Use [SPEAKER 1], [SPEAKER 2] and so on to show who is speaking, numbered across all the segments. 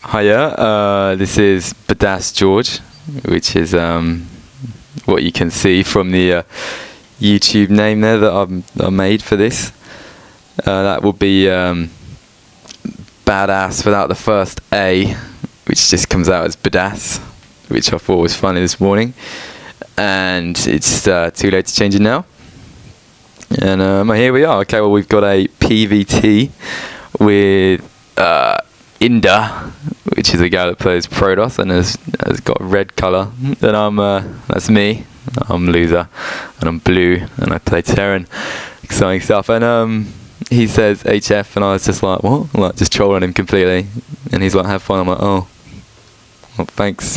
[SPEAKER 1] Hiya, this is Badass George, which is what you can see from the YouTube name there that I made for this. That will be Badass without the first A, which just comes out as Badass, which I thought was funny this morning. And it's too late to change it now. And here we are. Okay, well, we've got a PVT with INDA, which is a guy that plays Protoss and has got red colour. And that's me. I'm loser, and I'm blue, and I play Terran. Exciting stuff. And he says HF, and I was just like, what? Like, just trolling him completely. And he's like, have fun. I'm like, oh well, thanks.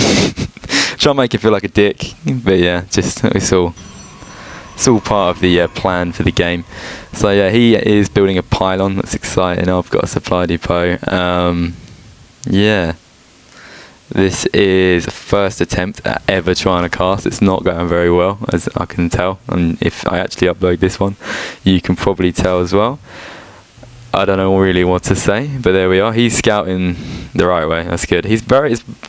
[SPEAKER 1] Try and make him feel like a dick, but yeah, just it's all part of the plan for the game. So yeah, he is building a pylon. That's exciting. I've got a supply depot. Yeah, this is the first attempt at ever trying to cast. It's not going very well, as I can tell. And if I actually upload this one, you can probably tell as well. I don't know really what to say, but there we are. He's scouting the right way. That's good. It's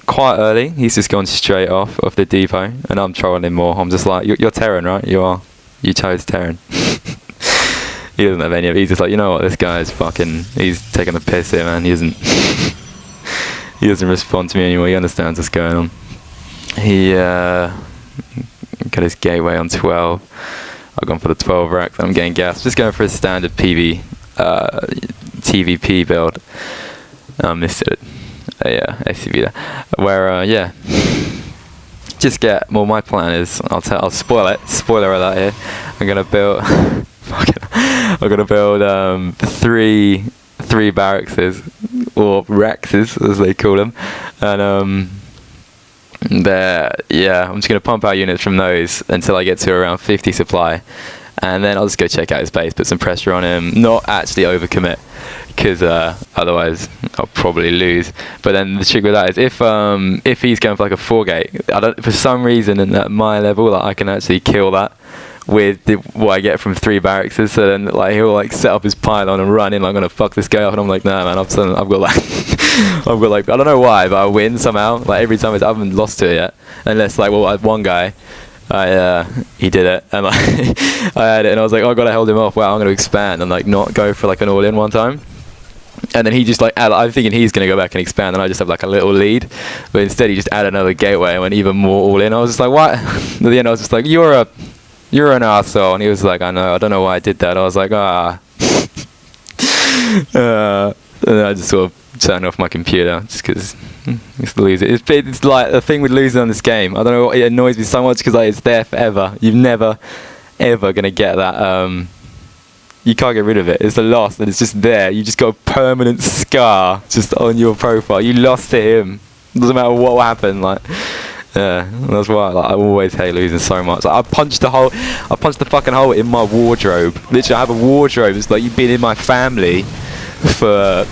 [SPEAKER 1] quite early. He's just gone straight off the depot, and I'm trolling him more. I'm just like, you're Terran, right? You are. You chose Terran. He doesn't have any of it. He's just like, you know what? This guy is fucking. He's taking the piss here, man. He doesn't. He doesn't respond to me anymore. He understands what's going on. He got his gateway on 12. I've gone for the 12 rack. I'm getting gas. Just going for a standard TvP build. Missed it. SCV there. Where yeah, just get. Well, my plan is I'll spoil it. Spoiler alert here. I'm gonna build. I'm gonna build three barracks, or rexes as they call them, and yeah, I'm just gonna pump out units from those until I get to around 50 supply. And then I'll just go check out his base, put some pressure on him, not actually overcommit, because otherwise I'll probably lose. But then the trick with that is if he's going for like a 4-gate, for some reason at my level, like, I can actually kill that with what I get from 3 barracks. So then like he'll like set up his pylon and run in, like, I'm gonna fuck this guy up, and I'm like, nah man, I've got like I've got like, I don't know why, but I win somehow. Like every time I haven't lost to it yet, unless like, well, I had one guy. He did it, and like, I had it, and I was like, oh, I gotta hold him off. Wow, I'm gonna expand and like not go for like an all-in one time. And then he just like, I'm thinking he's gonna go back and expand, and I just have like a little lead, but instead he just added another gateway and went even more all-in. I was just like, what? At the end, I was just like, you're an arsehole, and he was like, I know, I don't know why I did that. I was like, and then I just sort of turned off my computer just because it's losing. It's like the thing with losing on this game. I don't know, it annoys me so much because like, it's there forever. You're never ever gonna get that. You can't get rid of it. It's a loss, and it's just there. You just got a permanent scar just on your profile. You lost to him. Doesn't matter what happened. Like, yeah, that's why like, I always hate losing so much. Like, I punched the fucking hole in my wardrobe. Literally, I have a wardrobe. It's like you've been in my family for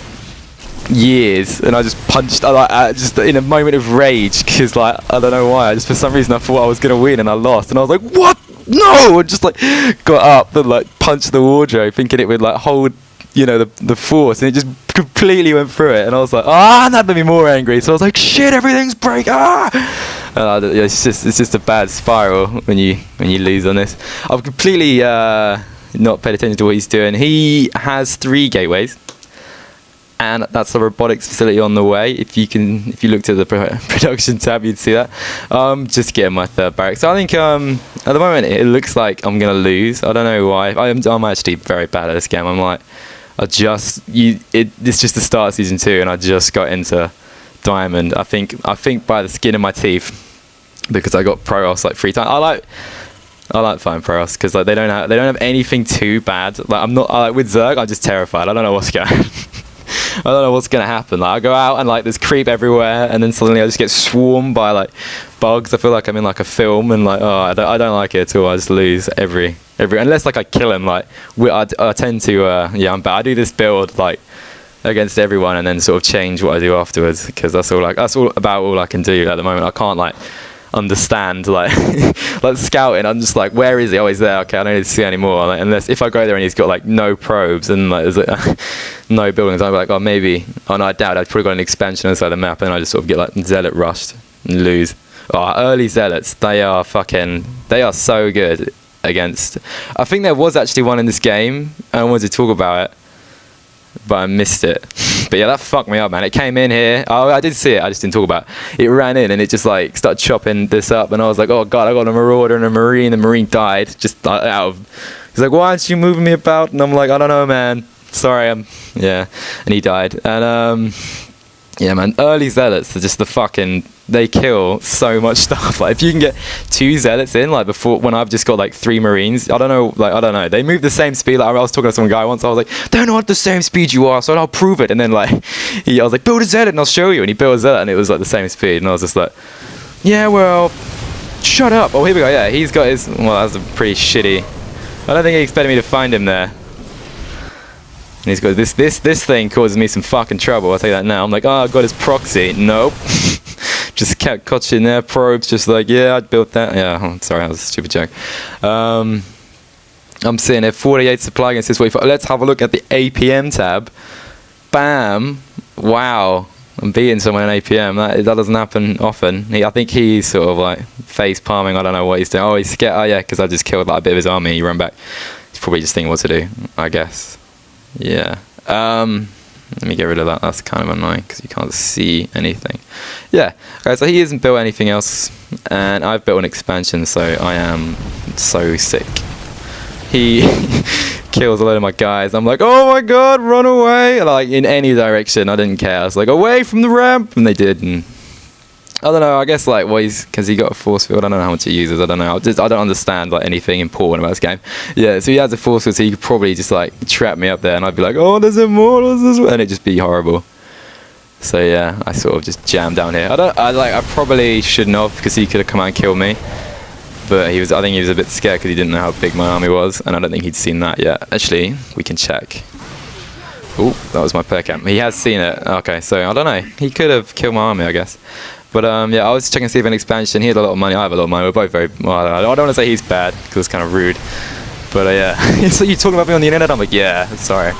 [SPEAKER 1] years, and I just punched. I just in a moment of rage, because like I don't know why. For some reason I thought I was gonna win, and I lost, and I was like, what? No! And just like got up and like punched the wardrobe, thinking it would like hold, you know, the force, and it just completely went through it. And I was like, and that made me more angry. So I was like, shit, everything's breaking. It's just a bad spiral when you lose on this. I've completely not paid attention to what he's doing. He has 3 gateways. And that's the robotics facility on the way. If you looked at the production tab, you'd see that. Just getting my 3rd barrack. So I think at the moment it looks like I'm gonna lose. I don't know why. I'm actually very bad at this game. I'm like, it's just the start of season 2, and I just got into diamond. I think by the skin of my teeth, because I got Protoss like 3 times. I like fighting Protoss because like they don't have anything too bad. Like with Zerg, I'm just terrified. I don't know what's going. I don't know what's gonna happen. Like I go out and like there's creep everywhere, and then suddenly I just get swarmed by like bugs. I feel like I'm in like a film, and like I don't like it at all. I just lose every unless like I kill him. Like I tend to I'm bad. I do this build like against everyone, and then sort of change what I do afterwards, because that's all about all I can do at the moment. I understand like like scouting. I'm just like, where is he? Oh, he's there. Okay, I don't need to see anymore. Like, unless if I go there and he's got like no probes and like there's like, no buildings, I'm like, oh maybe. Oh no, I doubt. I've probably got an expansion inside the map, and I just sort of get like zealot rushed and lose. Oh, early zealots, they are so good against. I think there was actually one in this game. I wanted to talk about it, but I missed it. But yeah, that fucked me up, man. It came in here. Oh, I did see it. I just didn't talk about it. It ran in and it just like started chopping this up, and I was like, oh god, I got a marauder and a marine. The marine died just out of. He's like, why aren't you moving me about? And I'm like, I don't know, man. Sorry, yeah. And he died. And yeah, man. Early zealots are just the fucking. They kill so much stuff. Like if you can get 2 zealots in, like before when I've just got like 3 marines, I don't know. They move the same speed. Like I was talking to some guy once. I was like, they're not the same speed you are, so I'll prove it. And then like, I was like, build a zealot and I'll show you. And he built a zealot and it was like the same speed. And I was just like, yeah, well, shut up. Oh, here we go. Yeah, he's got his. Well, that's a pretty shitty. I don't think he expected me to find him there. And he's got this thing causes me some fucking trouble. I'll tell you that now. I'm like, oh, I've got his proxy. Nope. Just kept catching their probes, just like, yeah, I built that. Yeah, oh, sorry, that was a stupid joke. I'm seeing there 48 supply against this 45. Let's have a look at the APM tab. Bam! Wow, I'm beating someone in APM. That doesn't happen often. I think he's sort of like face palming. I don't know what he's doing. Oh, he's scared. Oh yeah, because I just killed like a bit of his army. He ran back. He's probably just thinking what to do, I guess. Yeah. Let me get rid of that. That's kind of annoying because you can't see anything. Yeah. Okay, so he hasn't built anything else, and I've built an expansion, so I am so sick. He kills a load of my guys. I'm like, oh my god, run away! Like in any direction. I didn't care. I was like, away from the ramp, and they did. And I don't know. I guess like because he got a force field. I don't know how much he uses. I don't know. I don't understand like anything important about this game. Yeah. So he has a force field, so he could probably just like trap me up there, and I'd be like, oh, there's immortals, and it'd just be horrible. So yeah, I sort of just jammed down here. I probably shouldn't have because he could have come out and killed me. But I think he was a bit scared because he didn't know how big my army was, and I don't think he'd seen that yet. Actually, we can check. Oh, that was my per camp. He has seen it. Okay, so I don't know. He could have killed my army, I guess. But yeah, I was checking to see if an expansion. He had a lot of money. I have a lot of money. We're both very. Well, I don't want to say he's bad because it's kind of rude. But yeah, so you talking about me on the internet? I'm like, yeah, sorry.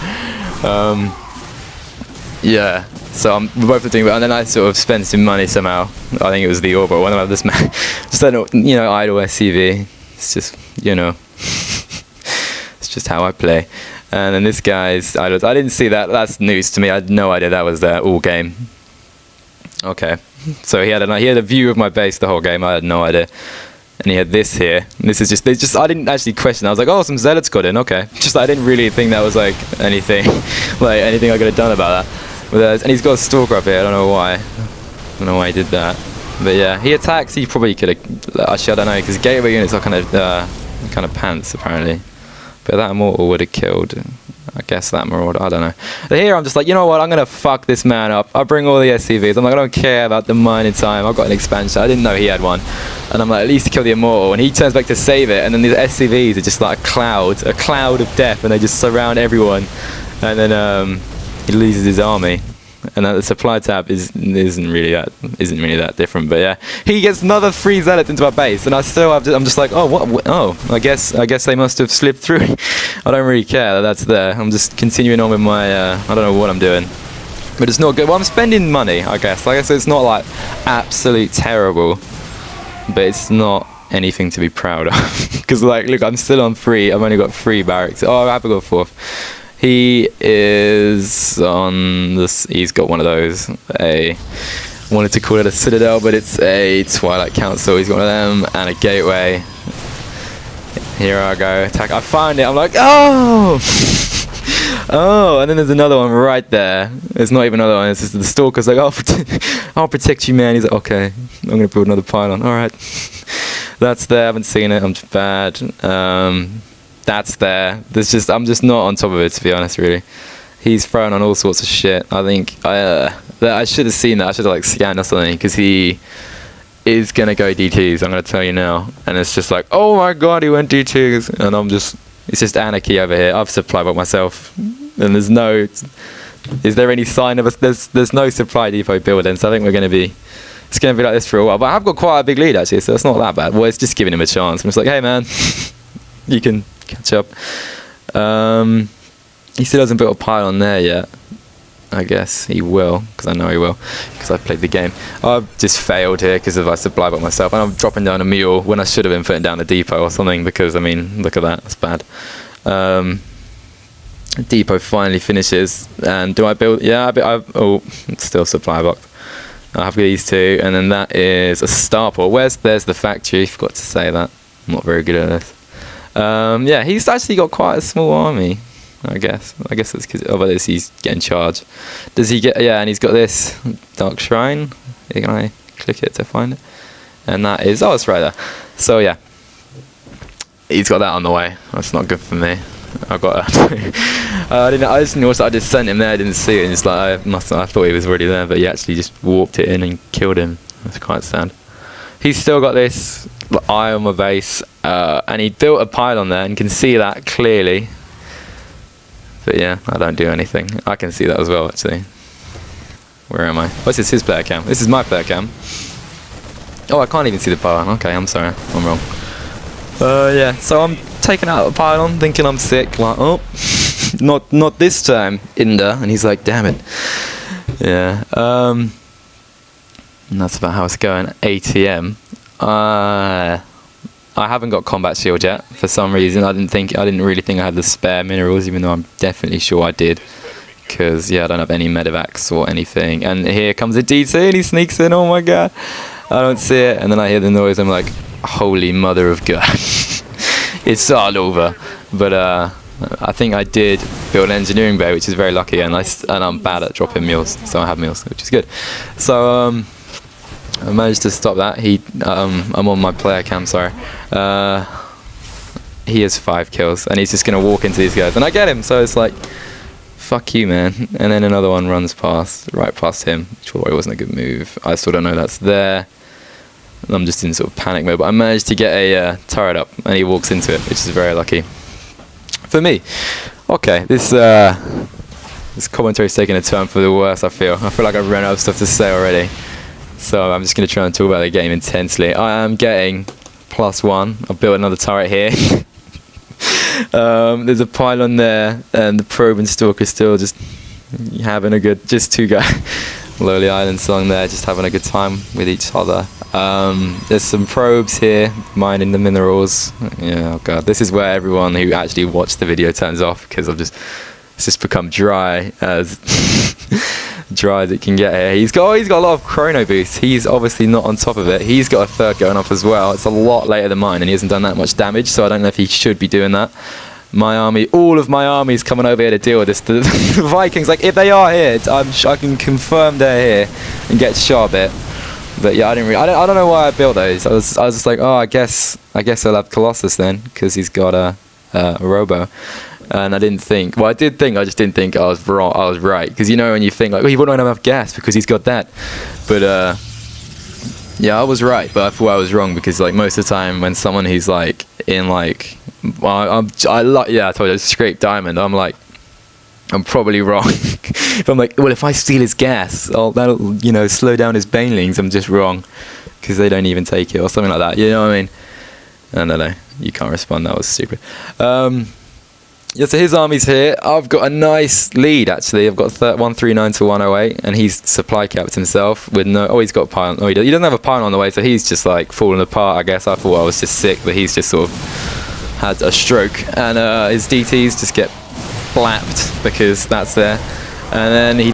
[SPEAKER 1] Yeah. So we're both doing it, and then I sort of spent some money somehow. I think it was the Orb, but one of this man, just idle SCV. It's just it's just how I play. And then this guy's I didn't see that. That's news to me. I had no idea that was there all game. Okay. So he had a view of my base the whole game. I had no idea. And he had this here. And this is just I didn't actually question. I was like, oh, some zealots got in. Okay. Just I didn't really think that was like anything, like anything I could have done about that. And he's got a stalker up here. I don't know why. I don't know why he did that. But yeah, he attacks. He probably could have. Actually, I don't know because gateway units are kind of pants apparently. But that immortal would have killed. I guess that marauder, I don't know. But here I'm just like, you know what, I'm going to fuck this man up. I bring all the SCVs. I'm like, I don't care about the mining time. I've got an expansion. I didn't know he had one. And I'm like, at least kill the immortal. And he turns back to save it. And then these SCVs are just like a cloud of death. And they just surround everyone. And then he loses his army. And the supply tab isn't really that different, but yeah, he gets another 3 zealots into our base, and I'm just like, oh, what? Oh, I guess they must have slipped through. I don't really care that that's there. I'm just continuing on with my I don't know what I'm doing, but it's not good. Well, I'm spending money, I guess. Like I said, it's not like absolute terrible, but it's not anything to be proud of. Because like, look, I'm still on 3. I've only got 3 barracks. Oh, I haven't got 4th. He is on this. He's got one of those. Wanted to call it a citadel, but it's a Twilight Council. He's got one of them and a gateway. Here I go. Attack. I find it. I'm like, oh, oh, and then there's another one right there. It's not even another one. It's just the stalker's like, oh, I'll protect you, man. He's like, okay, I'm gonna build another pylon. All right, that's there. I haven't seen it. I'm just bad. That's there. I'm just not on top of it, to be honest, really. He's throwing on all sorts of shit. I think I should have seen that. I should have like scanned or something, because he is gonna go D2s. I'm gonna tell you now. And it's just like, oh my god, he went D2s, and it's just anarchy over here. I've supplied by myself, and is there any sign of us? There's no supply depot building, so I think we're gonna be it's going to be like this for a while. But I've got quite a big lead actually, so it's not that bad. Well, it's just giving him a chance. I'm just like, hey man, you can catch up. He still hasn't built a pylon there yet. I guess he will, because I know he will, because I've played the game. I've just failed here because I supply bot myself, and I'm dropping down a mule when I should have been putting down a depot or something, because, I mean, look at that, that's bad. Depot finally finishes, and do I build? Yeah, oh, it's still supply box. I have these two, and then that is a starport. There's the factory, forgot to say that. I'm not very good at this. Yeah, he's actually got quite a small army. I guess that's because of this he's getting charged. Does he get? Yeah, and he's got this dark shrine. Can I click it to find it? And that is, oh, it's right there. So yeah, he's got that on the way. That's not good for me. I've got. I just noticed I just sent him there. I didn't see it. And it's like I thought he was already there, but he actually just warped it in and killed him. That's quite sad. He's still got this eye on my base, and he built a pylon there, and can see that clearly. But yeah, I don't do anything. I can see that as well, actually. Where am I? Oh, this is his player cam. This is my player cam. Oh, I can't even see the pylon. Okay, I'm sorry. I'm wrong. Yeah, so I'm taking out a pylon, thinking I'm sick. Like, oh, not this time, INDA. And he's like, damn it. Yeah. And that's about how it's going. ATM. I haven't got combat shield yet for some reason. I didn't really think I had the spare minerals, even though I'm definitely sure I did. Because yeah, I don't have any medevacs or anything. And here comes a DT and he sneaks in. Oh my god, I don't see it. And then I hear the noise. I'm like, holy mother of God, it's all over. But I think I did build an engineering bay, which is very lucky. And I'm bad at dropping mules, so I have mules, which is good. So I managed to stop that. I'm on my player cam, sorry. He has 5 kills, and he's just going to walk into these guys. And I get him, so it's like, fuck you, man. And then another one runs right past him, which probably wasn't a good move. I still don't know that's there. I'm just in sort of panic mode, but I managed to get a turret up, and he walks into it, which is very lucky. For me. Okay, this commentary's taking a turn for the worse, I feel. I feel like I've run out of stuff to say already. So I'm just going to try and talk about the game intensely. I am getting +1. I've built another turret here. There's a pylon there, and the probe and stalker still just having a good, just 2 guys. Lowly Island song there, just having a good time with each other. There's some probes here, mining the minerals. Yeah, oh god, this is where everyone who actually watched the video turns off, because it's just become dry as dry as it can get here. He's got a lot of chrono boosts. He's obviously not on top of it. He's got a 3rd going off as well. It's a lot later than mine, and he hasn't done that much damage, so I don't know if he should be doing that. My army, all of my army's coming over here to deal with this. The Vikings, like, if they are here, I can confirm they're here and get shot a bit. But yeah, I don't know why I built those. I was just like, oh, I guess I'll have Colossus then, because he's got a robo. And I didn't think. Well, I did think. I just didn't think I was wrong. I was right, because you know when you think like, well, he wouldn't have enough gas because he's got that. But yeah, I was right. But I thought I was wrong, because like most of the time when someone who's like in like, well, I told you, scrape diamond. I'm like, I'm probably wrong. If I'm like, well, if I steal his gas, that'll slow down his banelings. I'm just wrong, because they don't even take it or something like that. You know what I mean? I don't know. You can't respond. That was stupid. Yeah, so his army's here. I've got a nice lead, actually. I've got 139 to 108, and he's supply capped himself with no... Oh, he's got a pylon. Oh, he doesn't have a pylon on the way, so he's just, like, falling apart, I guess. I thought I was just sick, but he's just sort of had a stroke. And his DTs just get blapped, because that's there. And then he...